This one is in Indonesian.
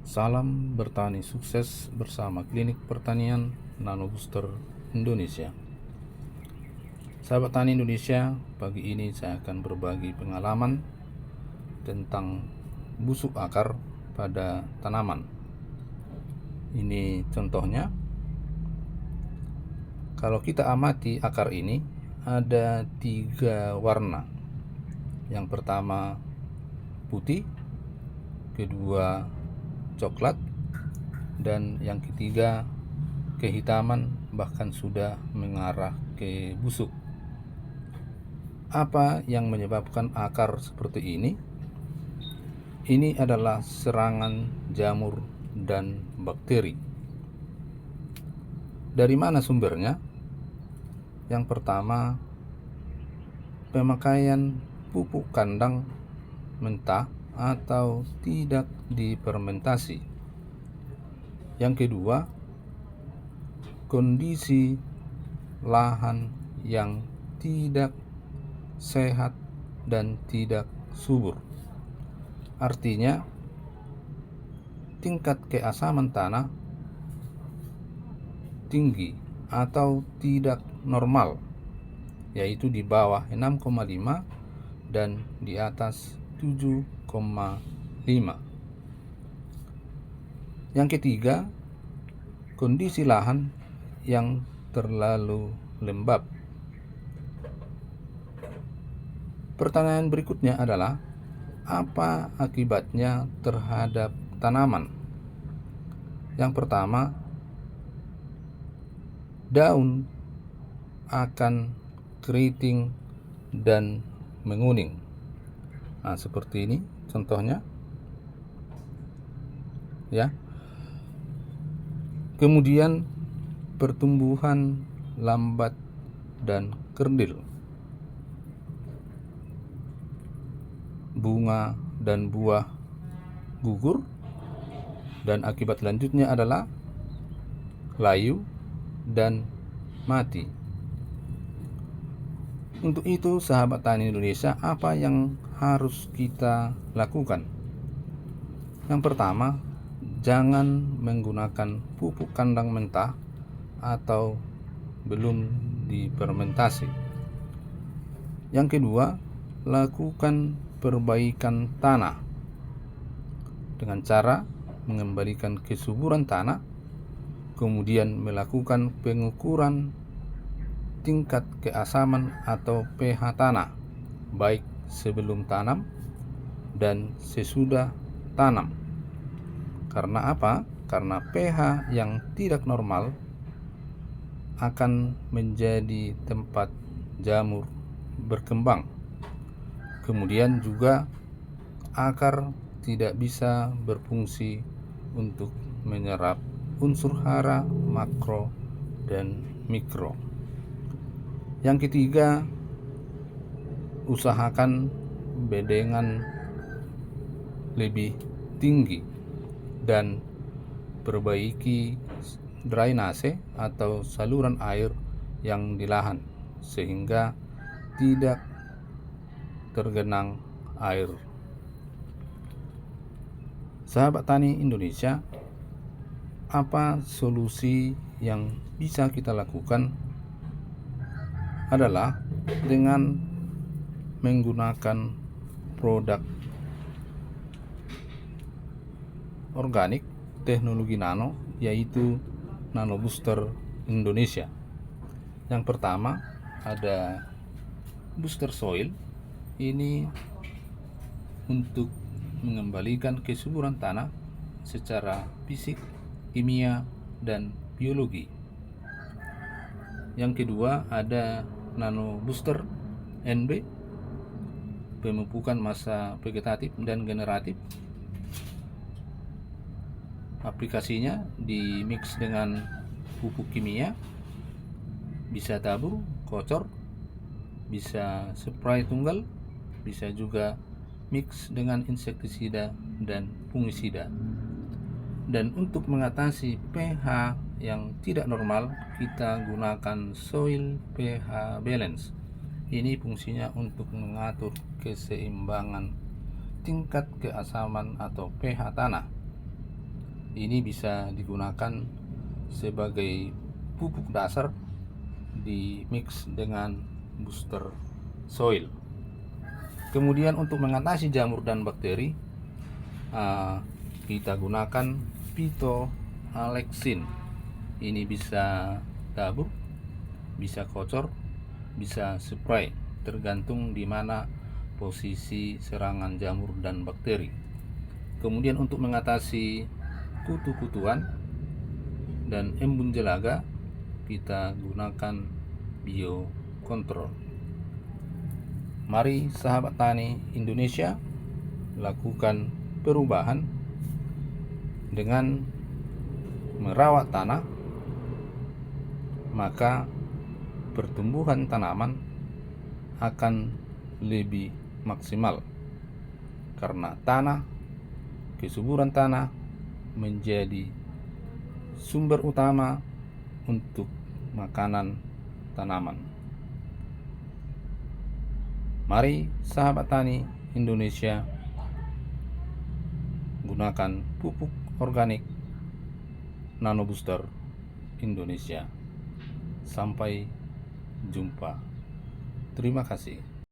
Salam bertani sukses bersama Klinik Pertanian Nano Booster Indonesia. Sahabat tani Indonesia, pagi ini saya akan berbagi pengalaman tentang busuk akar pada tanaman. Ini contohnya. Kalau kita amati akar ini, ada 3 warna. Yang pertama putih, kedua coklat, dan yang ketiga kehitaman, bahkan sudah mengarah ke busuk. Apa yang menyebabkan akar seperti ini? Ini adalah serangan jamur dan bakteri. Dari mana sumbernya? Yang pertama, pemakaian pupuk kandang mentah atau tidak difermentasi. Yang kedua, kondisi lahan yang tidak sehat dan tidak subur. Artinya, tingkat keasaman tanah tinggi atau tidak normal, yaitu di bawah 6,5 dan di atas 7,5. Yang ketiga, kondisi lahan yang terlalu lembab. Pertanyaan berikutnya adalah, apa akibatnya terhadap tanaman? Yang pertama, daun akan keriting dan menguning. Seperti ini contohnya, ya. Kemudian pertumbuhan lambat dan kerdil. Bunga dan buah gugur, dan akibat lanjutnya adalah layu dan mati. Untuk itu, sahabat tani Indonesia, apa yang harus kita lakukan? Yang pertama, jangan menggunakan pupuk kandang mentah atau belum difermentasi. Yang kedua, lakukan perbaikan tanah dengan cara mengembalikan kesuburan tanah, kemudian melakukan pengukuran tingkat keasaman atau pH tanah, baik sebelum tanam dan sesudah tanam. Karena apa? Karena pH yang tidak normal akan menjadi tempat jamur berkembang. Kemudian juga akar tidak bisa berfungsi untuk menyerap unsur hara makro dan mikro. Yang ketiga, usahakan bedengan lebih tinggi dan perbaiki drainase atau saluran air yang di lahan sehingga tidak tergenang air. Sahabat tani Indonesia, apa solusi yang bisa kita lakukan adalah dengan menggunakan produk organik teknologi nano, yaitu Nano Booster Indonesia. Yang pertama ada booster soil. Ini untuk mengembalikan kesuburan tanah secara fisik, kimia, dan biologi. Yang kedua ada Nano Booster NB, pemupukan massa vegetatif dan generatif. Aplikasinya di mix dengan pupuk kimia, bisa tabur, kocor, bisa spray tunggal, bisa juga mix dengan insektisida dan fungisida. Dan untuk mengatasi pH yang tidak normal, kita gunakan soil pH balance. Ini fungsinya untuk mengatur keseimbangan tingkat keasaman atau pH tanah. Ini bisa digunakan sebagai pupuk dasar di mix dengan booster soil. Kemudian untuk mengatasi jamur dan bakteri, kita gunakan phytoalexin. Ini bisa tabur, bisa kocor, bisa spray, tergantung di mana posisi serangan jamur dan bakteri. Kemudian untuk mengatasi kutu-kutuan dan embun jelaga, kita gunakan biokontrol. Mari sahabat tani Indonesia lakukan perubahan dengan merawat tanah, maka pertumbuhan tanaman akan lebih maksimal, karena kesuburan tanah menjadi sumber utama untuk makanan tanaman. Mari sahabat tani Indonesia gunakan pupuk organik Nano Booster Indonesia. Sampai jumpa. Terima kasih.